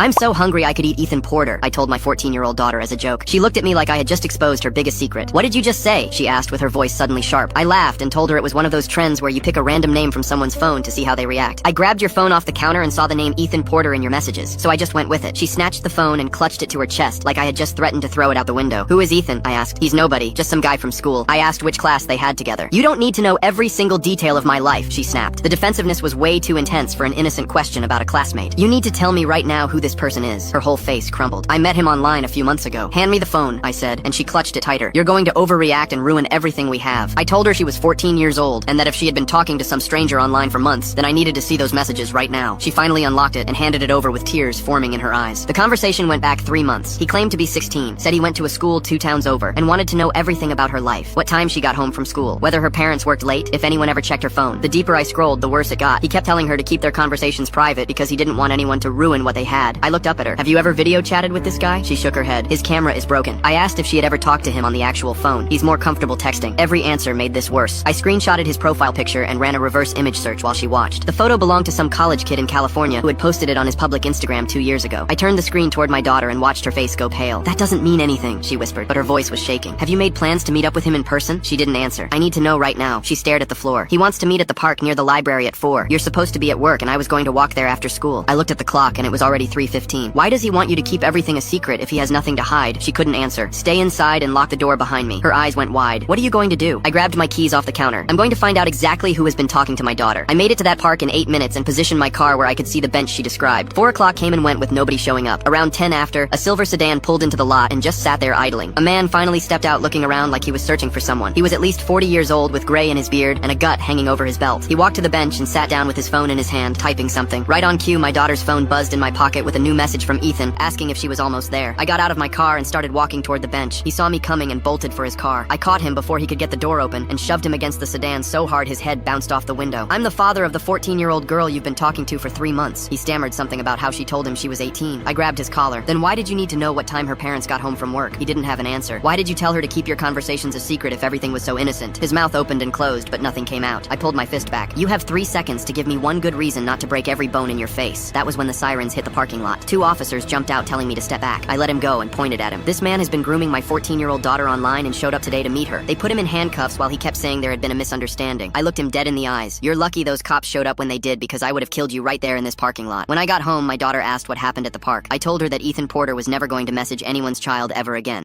I'm so hungry I could eat Ethan Porter, I told my 14-year-old daughter as a joke. She looked at me like I had just exposed her biggest secret. What did you just say? She asked with her voice suddenly sharp. I laughed and told her it was one of those trends where you pick a random name from someone's phone to see how they react. I grabbed your phone off the counter and saw the name Ethan Porter in your messages, so I just went with it. She snatched the phone and clutched it to her chest like I had just threatened to throw it out the window. Who is Ethan? I asked. He's nobody, just some guy from school. I asked which class they had together. You don't need to know every single detail of my life, she snapped. The defensiveness was way too intense for an innocent question about a classmate. You need to tell me right now who this person is. Her whole face crumbled. I met him online a few months ago. Hand me the phone, I said, and she clutched it tighter. You're going to overreact and ruin everything we have. I told her she was 14 years old, and that if she had been talking to some stranger online for months, then I needed to see those messages right now. She finally unlocked it and handed it over with tears forming in her eyes. The conversation went back 3 months. He claimed to be 16, said he went to a school 2 towns over, and wanted to know everything about her life. What time she got home from school, whether her parents worked late, if anyone ever checked her phone. The deeper I scrolled, the worse it got. He kept telling her to keep their conversations private because he didn't want anyone to ruin what they had. I looked up at her. Have you ever video chatted with this guy? She shook her head. His camera is broken. I asked if she had ever talked to him on the actual phone. He's more comfortable texting. Every answer made this worse. I screenshotted his profile picture and ran a reverse image search while she watched. The photo belonged to some college kid in California who had posted it on his public Instagram 2 years ago. I turned the screen toward my daughter and watched her face go pale. That doesn't mean anything, she whispered, but her voice was shaking. Have you made plans to meet up with him in person? She didn't answer. I need to know right now. She stared at the floor. He wants to meet at the park near the library at 4. You're supposed to be at work and I was going to walk there after school. I looked at the clock and it was already 3:15. Why does he want you to keep everything a secret if he has nothing to hide? She couldn't answer. Stay inside and lock the door behind me. Her eyes went wide. What are you going to do? I grabbed my keys off the counter. I'm going to find out exactly who has been talking to my daughter. I made it to that park in 8 minutes and positioned my car where I could see the bench she described. 4 o'clock came and went with nobody showing up. Around 10 after, a silver sedan pulled into the lot and just sat there idling. A man finally stepped out looking around like he was searching for someone. He was at least 40 years old with gray in his beard and a gut hanging over his belt. He walked to the bench and sat down with his phone in his hand, typing something. Right on cue, my daughter's phone buzzed in my pocket with a new message from Ethan, asking if she was almost there. I got out of my car and started walking toward the bench. He saw me coming and bolted for his car. I caught him before he could get the door open and shoved him against the sedan so hard his head bounced off the window. I'm the father of the 14-year-old girl you've been talking to for 3 months. He stammered something about how she told him she was 18. I grabbed his collar. Then why did you need to know what time her parents got home from work? He didn't have an answer. Why did you tell her to keep your conversations a secret if everything was so innocent? His mouth opened and closed, but nothing came out. I pulled my fist back. You have 3 seconds to give me one good reason not to break every bone in your face. That was when the sirens hit the parking lot. 2 officers jumped out telling me to step back. I let him go and pointed at him. This man has been grooming my 14-year-old daughter online and showed up today to meet her. They put him in handcuffs while he kept saying there had been a misunderstanding. I looked him dead in the eyes. You're lucky those cops showed up when they did because I would have killed you right there in this parking lot. When I got home, my daughter asked what happened at the park. I told her that Ethan Porter was never going to message anyone's child ever again.